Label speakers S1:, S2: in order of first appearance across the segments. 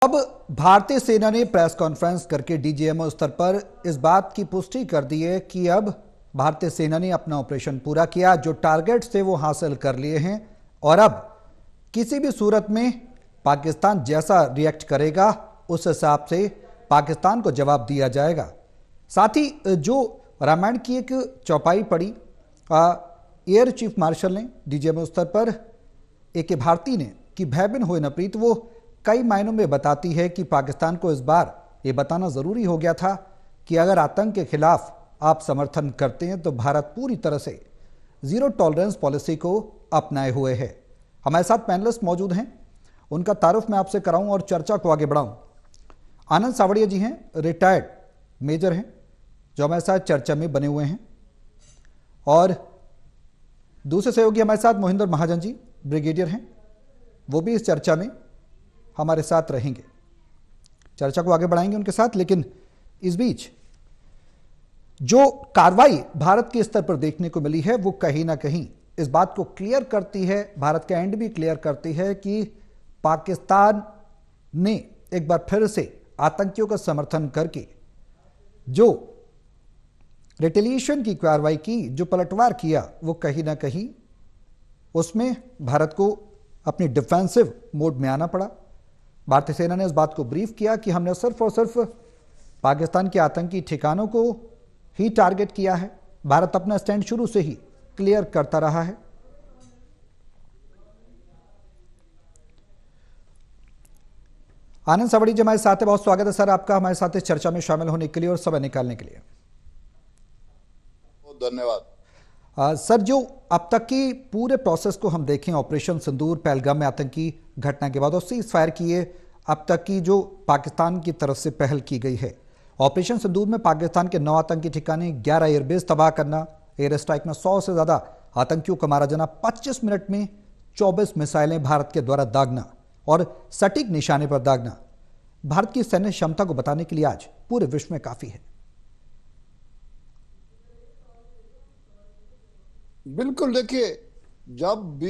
S1: अब भारतीय सेना ने प्रेस कॉन्फ्रेंस करके डीजीएमओ स्तर पर इस बात की पुष्टि कर दी है कि अब भारतीय सेना ने अपना ऑपरेशन पूरा किया, जो टारगेट थे वो हासिल कर लिए हैं और अब किसी भी सूरत में पाकिस्तान जैसा रिएक्ट करेगा उस हिसाब से पाकिस्तान को जवाब दिया जाएगा। साथ ही जो रामायण की एक चौपाई पड़ी एयर चीफ मार्शल ने डीजीएमओ स्तर पर ए.के. भारती ने कि भय बिन होए न प्रीत, वो कई मायनों में बताती है कि पाकिस्तान को इस बार ये बताना जरूरी हो गया था कि अगर आतंक के खिलाफ आप समर्थन करते हैं तो भारत पूरी तरह से जीरो टॉलरेंस पॉलिसी को अपनाए हुए है। हमारे साथ पैनलिस्ट मौजूद हैं, उनका तारुफ मैं आपसे कराऊं और चर्चा को आगे बढ़ाऊं। आनंद सावड़िया जी हैं, रिटायर्ड मेजर हैं, जो हमारे साथ चर्चा में बने हुए हैं, और दूसरे सहयोगी हमारे साथ मोहिंदर महाजन जी ब्रिगेडियर हैं, वो भी इस चर्चा में हमारे साथ रहेंगे। चर्चा को आगे बढ़ाएंगे उनके साथ, लेकिन इस बीच जो कार्रवाई भारत के स्तर पर देखने को मिली है वो कहीं ना कहीं इस बात को क्लियर करती है, भारत का एंड भी क्लियर करती है कि पाकिस्तान ने एक बार फिर से आतंकियों का समर्थन करके जो रिटेलिएशन की कार्रवाई की, जो पलटवार किया, वो कहीं ना कहीं उसमें भारत को अपनी डिफेंसिव मोड में आना पड़ा। भारतीय सेना ने इस बात को ब्रीफ किया कि हमने सिर्फ और सिर्फ पाकिस्तान के आतंकी ठिकानों को ही टारगेट किया है। भारत अपना स्टैंड शुरू से ही क्लियर करता रहा है। आनंद सावड़ी जी हमारे साथ है, बहुत स्वागत है सर आपका हमारे साथ इस चर्चा में शामिल होने के लिए और समय निकालने के लिए।
S2: धन्यवाद।
S1: सर, जो अब तक की पूरे प्रोसेस को हम देखें, ऑपरेशन सिंदूर, पहलगाम में आतंकी घटना के बाद और सीज फायर किए अब तक की जो पाकिस्तान की तरफ से पहल की गई है, ऑपरेशन सिंदूर में पाकिस्तान के 9 आतंकी ठिकाने, 11 एयरबेस तबाह करना, एयर स्ट्राइक में 100 से ज्यादा आतंकियों को मारा जाना, 25 मिनट में 24 मिसाइलें भारत के द्वारा दागना और सटीक निशाने पर दागना, भारत की सैन्य क्षमता को बताने के लिए आज पूरे विश्व में काफी है।
S2: बिल्कुल, देखिए, जब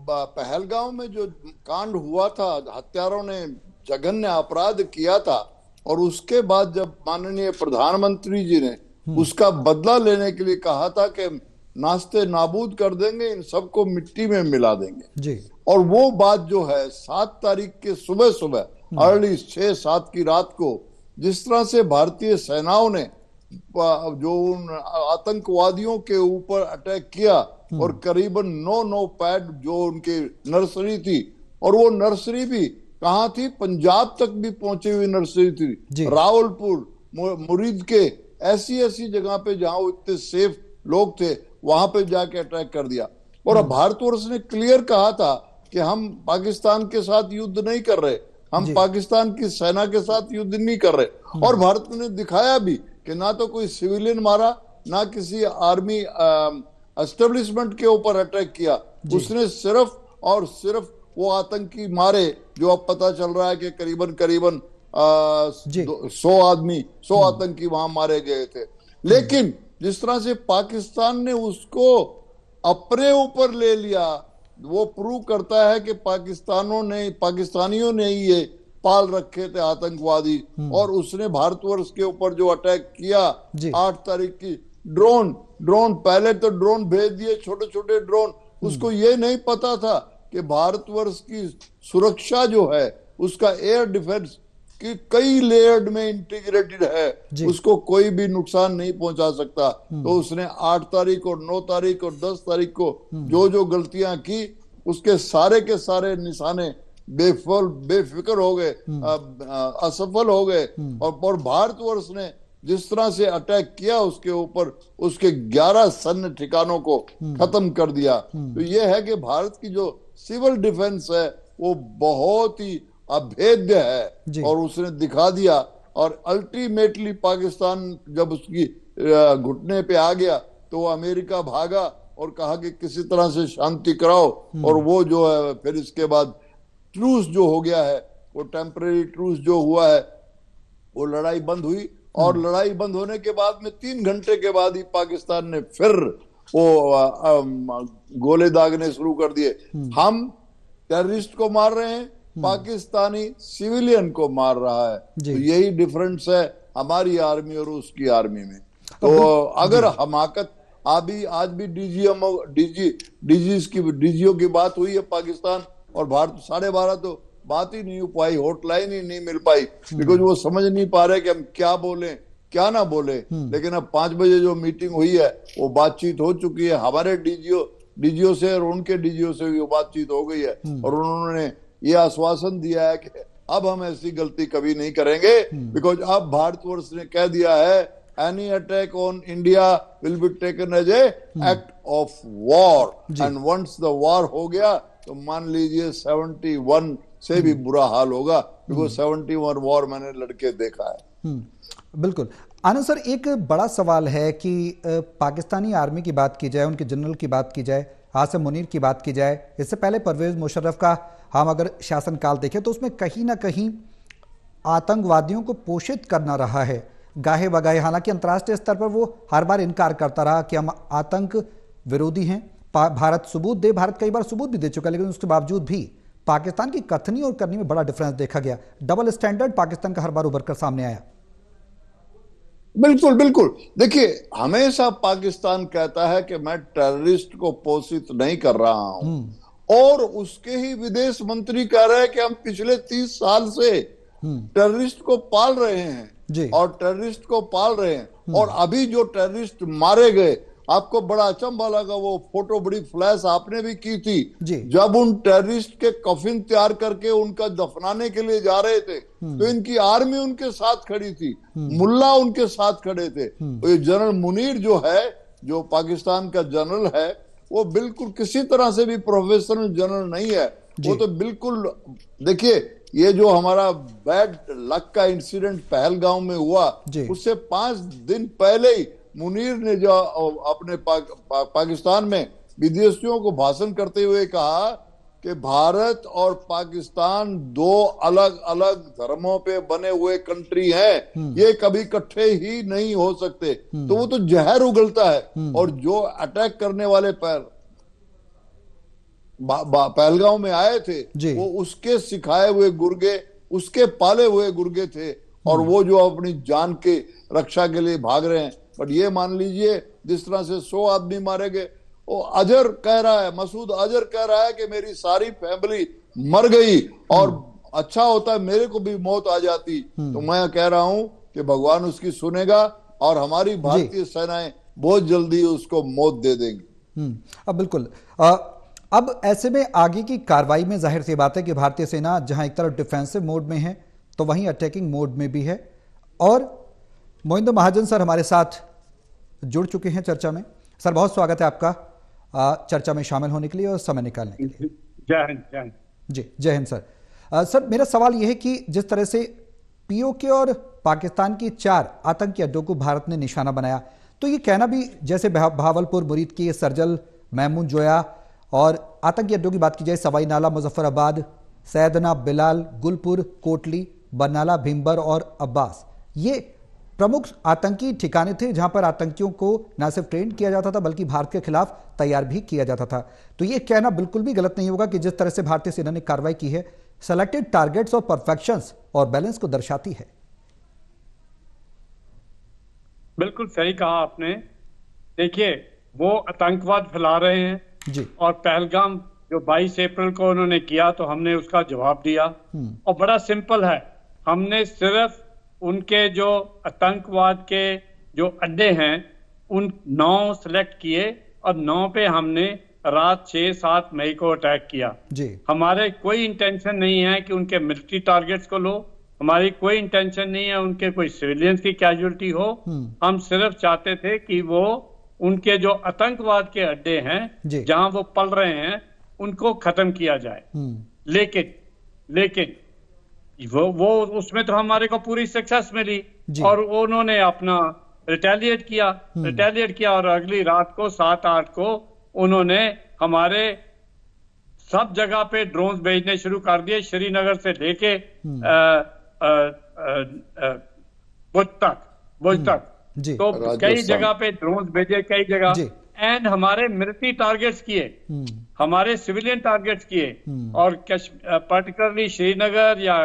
S2: पहलगाम में जो कांड हुआ था, हत्यारों ने जघन्य अपराध किया था, और उसके बाद जब माननीय प्रधानमंत्री जी ने उसका बदला लेने के लिए कहा था कि नाश्ते नाबूद कर देंगे, इन सबको मिट्टी में मिला देंगे
S1: जी, और
S2: वो बात जो है 7 तारीख के सुबह सुबह अर्ली 6-7 की रात को जिस तरह से भारतीय सेनाओं ने जो उन आतंकवादियों के ऊपर अटैक किया और करीबन 9 पैड जो उनके नर्सरी थी, और वो नर्सरी भी कहाँ थी, पंजाब तक भी पहुंची हुई नर्सरी थी, रावलपुर, मुरीद के ऐसी जगह पे जहां इतने सेफ लोग थे वहां पे जाके अटैक कर दिया। और अब भारतवर्ष ने क्लियर कहा था कि हम पाकिस्तान के साथ युद्ध नहीं कर रहे, हम पाकिस्तान की सेना के साथ युद्ध नहीं कर रहे। और भारत ने दिखाया भी कि ना तो कोई सिविलियन मारा, ना किसी आर्मी एस्टेब्लिशमेंट के ऊपर अटैक किया, उसने सिर्फ और सिर्फ वो आतंकी मारे जो अब पता चल रहा है कि करीबन 100 आतंकी वहां मारे गए थे। लेकिन जिस तरह से पाकिस्तान ने उसको अपने ऊपर ले लिया, वो प्रूव करता है कि पाकिस्तानियों ने ये पाल रखे थे आतंकवादी। और उसने भारतवर्ष के ऊपर जो अटैक किया 8 तारीख की, ड्रोन पहले तो ड्रोन भेज दिए, छोटे छोटे ड्रोन, उसको ये नहीं पता था कि भारतवर्ष की सुरक्षा जो है उसका एयर डिफेंस की कई लेयर्ड में इंटीग्रेटेड है, उसको कोई भी नुकसान नहीं पहुंचा सकता। तो उसने 8 तारीख और 9 तारीख और 10 तारीख को जो गलतियां की, उसके सारे के सारे निशाने बेफिक्र हो गए, असफल हो गए। और भारतवर्ष ने जिस तरह से अटैक किया उसके ऊपर, उसके 11 सैन्य ठिकानों को खत्म कर दिया। तो यह है कि भारत की जो सिविल डिफेंस है वो बहुत ही अभेद्य है, और उसने दिखा दिया। और अल्टीमेटली पाकिस्तान जब उसकी घुटने पे आ गया तो अमेरिका भागा और कहा कि किसी तरह से शांति कराओ, और वो जो है फिर इसके बाद ट्रूस जो हो गया है, वो टेम्परेरी ट्रूस जो हुआ है, वो लड़ाई बंद हुई। और लड़ाई बंद होने के बाद में 3 घंटे के बाद ही पाकिस्तान ने फिर वो गोले दागने शुरू कर दिए। हम टेररिस्ट को मार रहे हैं, पाकिस्तानी सिविलियन को मार रहा है। तो यही डिफरेंस है हमारी आर्मी और उसकी आर्मी में। तो अगर हमाकत आज भी डीजीओ की बात हुई है पाकिस्तान और भारत, 12:30 तो बात ही नहीं हो पाई, हॉटलाइन ही नहीं मिल पाई, बिकॉज वो समझ नहीं पा रहे कि हम क्या बोलें क्या ना बोले। लेकिन अब 5 बजे जो मीटिंग हुई है वो बातचीत हो चुकी है, हमारे डीजीओ से और उनके डीजीओ से भी वो बातचीत हो गई है और उन्होंने ये आश्वासन दिया है कि अब हम ऐसी गलती कभी नहीं करेंगे, बिकॉज अब भारतवर्ष ने कह दिया है any attack on India will be taken as a act of war and once the war हो गया तो मान लीजिए 71 से भी बुरा हाल होगा, बिकॉज 71 वॉर मैंने लड़के देखा है।
S1: बिल्कुल। आनंद सर, एक बड़ा सवाल है कि पाकिस्तानी आर्मी की बात की जाए, उनके जनरल की बात की जाए, आसिम मुनीर की बात की जाए, इससे पहले परवेज मुशर्रफ का हम अगर शासनकाल देखें तो उसमें कहीं ना कहीं आतंकवादियों को पोषित करना रहा है गाहे बगाहे। हालांकि अंतर्राष्ट्रीय स्तर पर वो हर बार इनकार करता रहा कि हम आतंक विरोधी हैं, भारत सबूत दे, भारत कई बार सबूत भी दे चुका, लेकिन उसके बावजूद भी पाकिस्तान की कथनी और करनी में बड़ा डिफरेंस देखा गया। डबल स्टैंडर्ड पाकिस्तान का हर बार उभर कर सामने आया।
S2: बिल्कुल बिल्कुल। देखिए, हमेशा पाकिस्तान कहता है कि मैं टेररिस्ट को पोषित नहीं कर रहा हूं और उसके ही विदेश मंत्री कह रहे हैं कि हम पिछले 30 साल से टेररिस्ट को पाल रहे हैं और टेररिस्ट को पाल रहे हैं। और अभी जो टेररिस्ट मारे गए, आपको बड़ा अचंभा लगा, वो फोटो बड़ी फ्लैश आपने भी की थी, जब उन टेररिस्ट के कफिन तैयार करके उनका दफनाने के लिए जा रहे थे तो इनकी आर्मी उनके साथ खड़ी थी, मुल्ला उनके साथ खड़े थे। तो ये जनरल मुनीर जो है, जो पाकिस्तान का जनरल है, वो बिल्कुल किसी तरह से भी प्रोफेशनल जनरल नहीं है। वो तो बिल्कुल, देखिए, ये जो हमारा बैड लक का इंसिडेंट पहलगांव में हुआ, उससे 5 दिन पहले ही मुनीर ने जो अपने पाकिस्तान में विदेशियों को भाषण करते हुए कहा कि भारत और पाकिस्तान 2 अलग अलग धर्मों पे बने हुए कंट्री हैं, ये कभी इकट्ठे ही नहीं हो सकते। तो वो तो जहर उगलता है। और जो अटैक करने वाले पहलगांव में आए थे, वो उसके सिखाए हुए गुर्गे, उसके पाले हुए गुर्गे थे, और वो जो अपनी जान के रक्षा के लिए भाग रहे हैं। बट ये मान लीजिए, जिस तरह से 100 आदमी मारे गए, वो अजहर कह रहा है, मसूद अजहर कह रहा है कि मेरी सारी फैमिली मर गई और अच्छा होता मेरे को भी मौत आ जाती। तो मैं कह रहा हूं कि भगवान उसकी सुनेगा और हमारी भारतीय सेनाएं बहुत जल्दी उसको मौत दे देंगी।
S1: अब बिल्कुल, अब ऐसे में आगे की कार्रवाई में जाहिर सी बात है कि भारतीय सेना जहां एक तरफ डिफेंसिव मोड में है तो वहीं अटैकिंग मोड में भी है। और मोहिंदर महाजन सर हमारे साथ जुड़ चुके हैं चर्चा में। सर, बहुत स्वागत है आपका चर्चा में शामिल होने के लिए और समय निकालने के लिए।
S3: जय हिंद। जय हिंद
S1: जी, जय हिंद सर। सर, मेरा सवाल यह है कि जिस तरह से पीओके और पाकिस्तान की 4 आतंकी अड्डों को भारत ने निशाना बनाया, तो ये कहना भी, जैसे भावलपुर मुरीद की सरजल, महमूद जोया, और आतंकी अड्डों की बात की जाए सवाई नाला, मुजफ्फराबाद, सैदना, बिलाल, गुलपुर, कोटली, बरनाला, भीमबर और अब्बास, ये प्रमुख आतंकी ठिकाने थे जहां पर आतंकियों को न सिर्फ ट्रेन किया जाता था बल्कि भारत के खिलाफ तैयार भी किया जाता था। तो ये कहना बिल्कुल भी गलत नहीं होगा कि जिस तरह से भारतीय सेना ने कार्रवाई की है, सेलेक्टेड टारगेट्स और परफेक्शंस और बैलेंस को दर्शाती है।
S3: बिल्कुल सही कहा आपने। देखिए, वो आतंकवाद फैला रहे हैं
S1: जी, और
S3: पहलगाम जो 22 अप्रैल को उन्होंने किया तो हमने उसका जवाब दिया। और बड़ा सिंपल है, हमने सिर्फ उनके जो आतंकवाद के जो अड्डे हैं उन 9 सिलेक्ट किए और 9 पे हमने रात 6-7 मई को अटैक किया
S1: जी।
S3: हमारे कोई इंटेंशन नहीं है कि उनके मिलिट्री टारगेट्स को लो, हमारी कोई इंटेंशन नहीं है उनके कोई सिविलियंस की कैजुअलिटी हो। हम सिर्फ चाहते थे कि वो उनके जो आतंकवाद के अड्डे हैं जहां वो पल रहे हैं उनको खत्म किया जाए। लेकिन वो उसमें तो हमारे को पूरी सक्सेस मिली और उन्होंने अपना रिटेलिएट किया और अगली रात को 7-8 को उन्होंने हमारे सब जगह पे ड्रोन्स भेजने शुरू कर दिए, श्रीनगर से लेके भुज तक। तो कई जगह पे ड्रोन्स भेजे, कई जगह एंड हमारे मिलिट्री टारगेट्स किए, हमारे सिविलियन टारगेट्स किए, और पर्टिकुलरली श्रीनगर या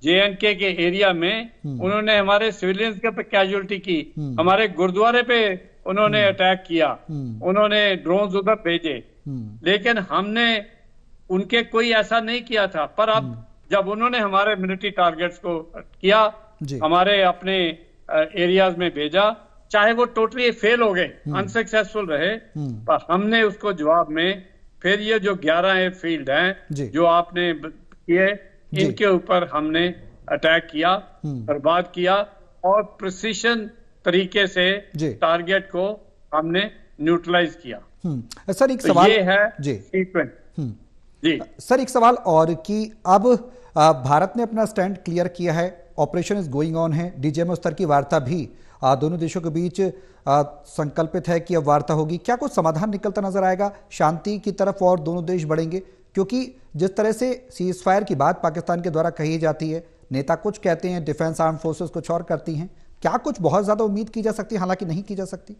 S3: JNK के एरिया में उन्होंने हमारे सिविलियंस के पे कैजुअलिटी की, हमारे गुरुद्वारे पे उन्होंने अटैक किया, उन्होंने ड्रोन्स उधर भेजे, लेकिन हमने उनके कोई ऐसा नहीं किया था। पर अब जब उन्होंने हमारे मिलिट्री टारगेट्स को किया, हमारे अपने एरियाज में भेजा, चाहे वो टोटली फेल हो गए, अनसक्सेसफुल रहे, पर हमने उसको जवाब में फिर ये जो 11 एयरफील्ड हैं जो आपने किए, इनके ऊपर हमने अटैक किया, बर्बाद किया, और प्रिसीशन तरीके से टारगेट को हमने न्यूट्रलाइज किया।
S1: सर एक सवाल
S3: ये है सीक्वेंस। जी
S1: सर एक सवाल और कि अब भारत ने अपना स्टैंड क्लियर किया है, ऑपरेशन इज गोइंग ऑन है, DGMO स्तर की वार्ता भी दोनों देशों के बीच संकल्पित है कि अब वार्ता होगी। क्या कुछ समाधान निकलता नजर आएगा, शांति की तरफ और दोनों देश बढ़ेंगे? क्योंकि जिस तरह से सीज फायर की बात पाकिस्तान के द्वारा कही जाती है, नेता कुछ कहते हैं, डिफेंस आर्म फोर्सेस कुछ और करती हैं, क्या कुछ बहुत ज्यादा उम्मीद की जा सकती है? हालांकि नहीं की जा सकती।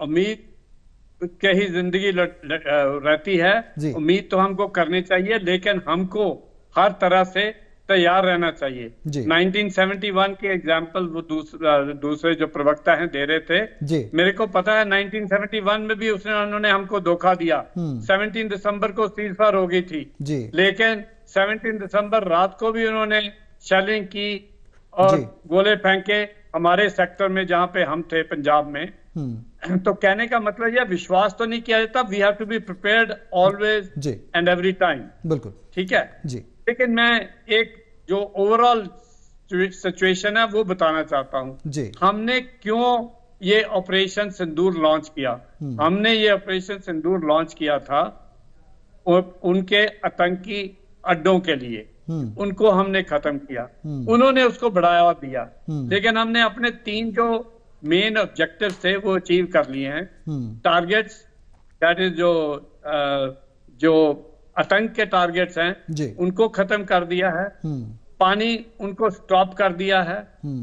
S3: उम्मीद के ही जिंदगी रहती है, उम्मीद तो हमको करनी चाहिए, लेकिन हमको हर तरह से तैयार रहना चाहिए। 1971 के एग्जाम्पल वो दूसरे जो प्रवक्ता हैं दे रहे थे, मेरे को पता है 1971 में भी उन्होंने हमको धोखा दिया। 17 दिसंबर को सीज फायर हो गई थी, लेकिन 17 दिसंबर रात को भी उन्होंने शेलिंग की और गोले फेंके हमारे सेक्टर में जहां पे हम थे, पंजाब में। तो कहने का मतलब यह विश्वास तो नहीं किया जाता, we have to be prepared always and every time.
S1: बिल्कुल
S3: ठीक है जी। लेकिन मैं एक जो ओवरऑल सिचुएशन है वो बताना चाहता हूं। हमने क्यों ये ऑपरेशन सिंदूर लॉन्च किया? हमने ये ऑपरेशन सिंदूर लॉन्च किया था उनके आतंकी अड्डों के लिए, उनको हमने खत्म किया, उन्होंने उसको बढ़ावा दिया, लेकिन हमने अपने 3 जो मेन ऑब्जेक्टिव थे वो अचीव कर लिए हैं। टारगेट्स, दैट इज जो आतंक के टारगेट्स हैं उनको खत्म कर दिया है, पानी उनको स्टॉप कर दिया है,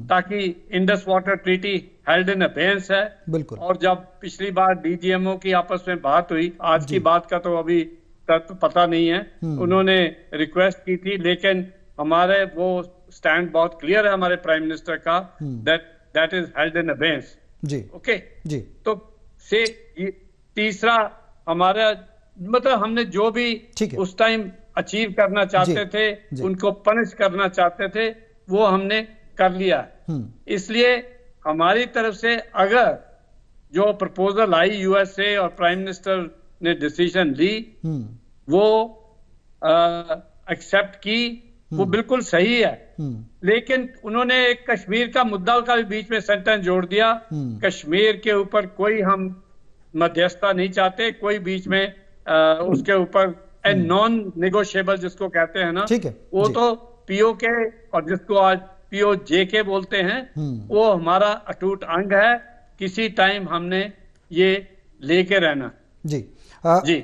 S3: ताकि Indus water treaty held in abeyance है। और जब पिछली बार DGMO की आपस में बात हुई, आज की बात का तो अभी तक पता नहीं है, उन्होंने रिक्वेस्ट की थी, लेकिन हमारे वो स्टैंड बहुत क्लियर है हमारे प्राइम मिनिस्टर का, that is held in abeyance. Okay जी। तो से तीसरा हमारा मतलब हमने जो भी उस टाइम अचीव करना चाहते थे, उनको पनिश करना चाहते थे, वो हमने कर लिया। इसलिए हमारी तरफ से अगर जो प्रपोजल आई USA और प्राइम मिनिस्टर ने डिसीजन ली, वो एक्सेप्ट की, वो बिल्कुल सही है, लेकिन उन्होंने एक कश्मीर का मुद्दा का भी बीच में सेंटेंस जोड़ दिया। कश्मीर के ऊपर कोई हम मध्यस्थता नहीं चाहते, कोई बीच में उसके ऊपर नॉन नेगोशिएबल जिसको कहते हैं ना, वो तो POK और जिसको आज POJK बोलते हैं, वो हमारा अटूट अंग है, किसी टाइम हमने ये लेके रहना।
S1: जी जी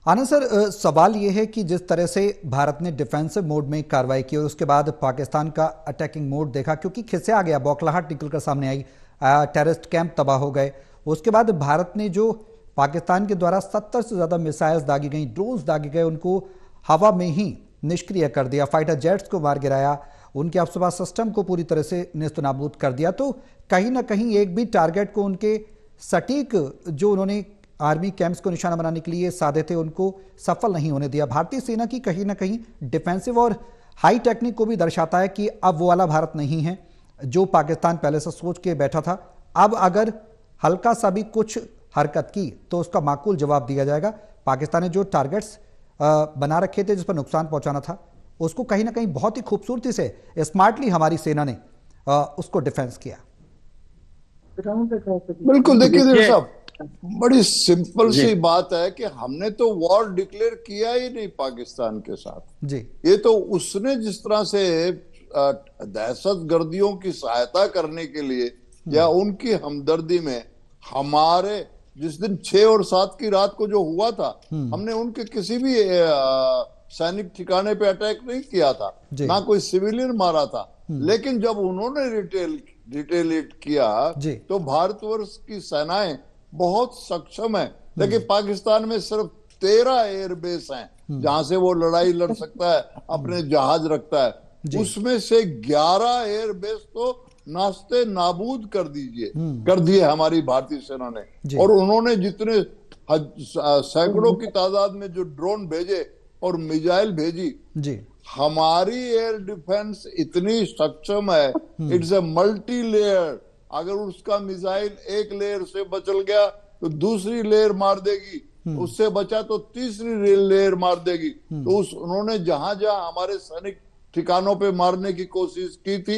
S1: आनंद सर, सवाल ये है कि जिस तरह से भारत ने डिफेंसिव मोड में कार्रवाई की और उसके बाद पाकिस्तान का अटैकिंग मोड देखा, क्योंकि खिस्से आ गया, बौखलाहट निकलकर सामने आई, टेररिस्ट कैंप तबाह हो गए, उसके बाद भारत ने जो पाकिस्तान के द्वारा 70 से ज़्यादा मिसाइल्स दागी गई, ड्रोन्स दागे गए, उनको हवा में ही निष्क्रिय कर दिया, फाइटर जेट्स को मार गिराया, उनके अफसुबा सिस्टम को पूरी तरह से नेस्तनाबूद कर दिया। तो कहीं ना कहीं एक भी टारगेट को उनके सटीक जो उन्होंने आर्मी कैंप्स को निशाना बनाने के लिए साधे थे, उनको सफल नहीं होने दिया। भारतीय सेना की कहीं ना कहीं डिफेंसिव और हाई टेक्निक को भी दर्शाता है कि अब वो वाला भारत नहीं है जो पाकिस्तान पहले से सोच के बैठा था। अब अगर हल्का सा भी कुछ हरकत की तो उसका माकूल जवाब दिया जाएगा। पाकिस्तान ने जो टारगेट्स बना रखे थे, जिस पर नुकसान पहुंचाना था, उसको कहीं ना कहीं बहुत ही खूबसूरती से स्मार्टली हमारी सेना ने उसको डिफेंस किया।
S2: बिल्कुल, देखिए साहब, बड़ी सिंपल सी बात है कि हमने तो वॉर डिक्लेयर किया ही नहीं पाकिस्तान के साथ जी। ये तो उसने जिस तरह से दहशतगर्दियों की सहायता करने के लिए या उनकी हमदर्दी में हमारे जिस दिन 6 और 7 की रात को जो हुआ था, हमने उनके किसी भी सैनिक ठिकाने पे अटैक नहीं किया था, ना कोई सिविलियन मारा था, लेकिन जब उन्होंने रिटेलिएट किया
S1: जी।
S2: तो भारतवर्ष की सेनाएं बहुत सक्षम है। लेकिन पाकिस्तान में सिर्फ 13 एयरबेस हैं जहां से वो लड़ाई लड़ सकता है, अपने जहाज रखता है। उसमें से 11 एयरबेस तो नाश्ते नाबूद कर दिए हमारी भारतीय सेना ने। और उन्होंने जितने सैकड़ों की तादाद में जो ड्रोन भेजे और मिसाइल भेजी
S1: जी।
S2: हमारी एयर डिफेंस इतनी सक्षम है, इट्स ए मल्टी लेयर। अगर उसका मिसाइल एक लेयर से बचल गया तो दूसरी लेयर मार देगी, उससे बचा तो तीसरी लेयर मार देगी। तो उन्होंने जहां जहां हमारे सैनिक ठिकानों पे मारने की कोशिश की थी,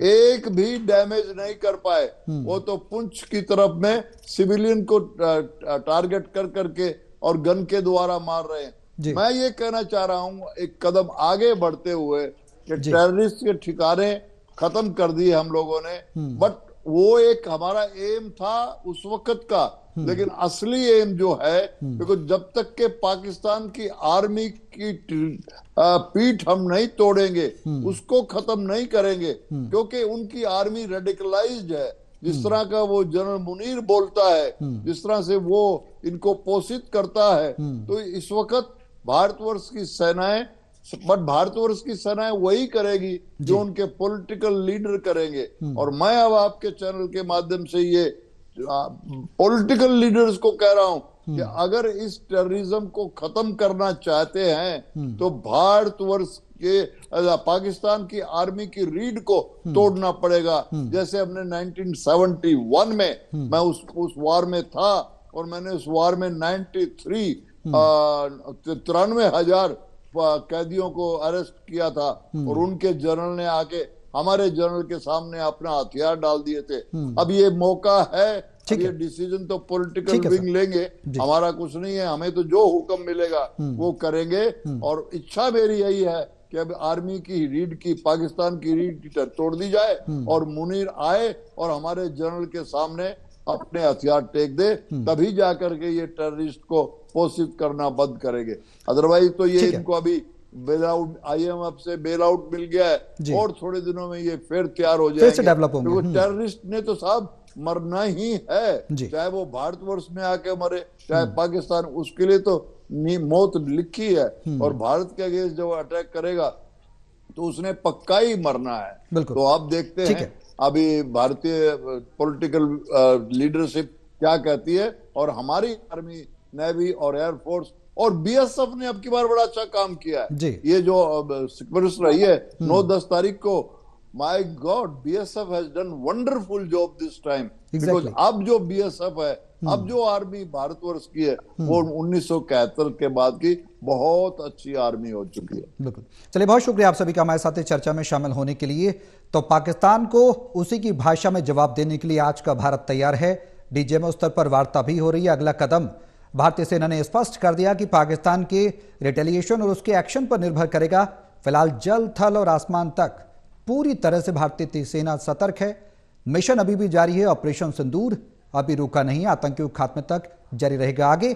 S2: एक भी डैमेज नहीं कर पाए। वो तो पुंछ की तरफ में सिविलियन को टारगेट कर करके और गन के द्वारा मार रहे हैं। मैं ये कहना चाह रहा हूं, एक कदम आगे बढ़ते हुए कि टेररिस्ट के ठिकाने खत्म कर दिए हम लोगों ने, बट वो एक हमारा एम था उस वक्त का। लेकिन असली एम जो है, देखो जब तक के पाकिस्तान की आर्मी की पीठ हम नहीं तोड़ेंगे, उसको खत्म नहीं करेंगे, क्योंकि उनकी आर्मी रेडिकलाइज्ड है। जिस तरह का वो जनरल मुनीर बोलता है, जिस तरह से वो इनको पोषित करता है, तो इस वक्त भारतवर्ष की सेनाएं, बट भारतवर्ष की सेनाएं वही करेगी जो उनके पॉलिटिकल लीडर करेंगे। और मैं अब आपके चैनल के माध्यम से ये पॉलिटिकल लीडर्स को कह रहा हूं कि अगर इस टेररिज्म को खत्म करना चाहते हैं तो भारतवर्ष के पाकिस्तान की आर्मी की रीढ़ को तोड़ना पड़ेगा। जैसे हमने 1971 में, मैं उस वार में था और मैंने उस वार में 93,000 कैदियों को अरेस्ट किया था और उनके जनरल ने आके हमारे जनरल के सामने अपना हथियार डाल दिए थे। अब ये मौका है, ये डिसीजन तो पॉलिटिकल विंग लेंगे, हमारा कुछ नहीं है, हमें तो जो हुक्म मिलेगा वो करेंगे। और इच्छा मेरी यही है कि अब आर्मी की रीढ़ की, पाकिस्तान की रीढ़ तोड़ दी जाए और मुनीर आए और हमारे जनरल के सामने अपने हथियार टेक दे, तभी जाकर के ये टेररिस्ट को पोषित करना बंद करेंगे। अदरवाइज तो ये इनको अभी बेल आउट, IMF से बेल आउट मिल गया है और थोड़े दिनों में ये फिर तैयार हो जाएंगे। तो टेररिस्ट ने तो साहब मरना ही है, चाहे वो भारतवर्ष में आके मरे चाहे पाकिस्तान, उसके लिए तो मौत लिखी है। और भारत के अगेंस्ट जब अटैक करेगा तो उसने पक्का ही मरना है। तो आप देखते हैं अभी भारतीय पॉलिटिकल लीडरशिप क्या कहती है। और हमारी आर्मी, नेवी और एयरफोर्स और BSF ने अब की बार बड़ा अच्छा काम किया है। ये जो सीक्वेंस रही है 9-10 तारीख को, my God, BSF has done wonderful job this time. Because अब जो BSF है, अब जो आर्मी भारतवर्ष की है, वो 1971 के बाद की बहुत अच्छी आर्मी हो चुकी है।
S1: बिल्कुल। चलिए, बहुत शुक्रिया आप सभी का हमारे साथ चर्चा में शामिल होने के लिए। तो पाकिस्तान को उसी की भाषा में जवाब देने के लिए आज का भारत तैयार है। DGMO स्तर पर वार्ता भी हो रही है। अगला कदम भारतीय सेना ने स्पष्ट कर दिया कि पाकिस्तान के रिटेलिएशन और उसके एक्शन पर निर्भर करेगा। फिलहाल जल, थल और आसमान तक पूरी तरह से भारतीय सेना सतर्क है। मिशन अभी भी जारी है। ऑपरेशन सिंदूर अभी रुका नहीं, आतंकियों के खात्मे तक जारी रहेगा। आगे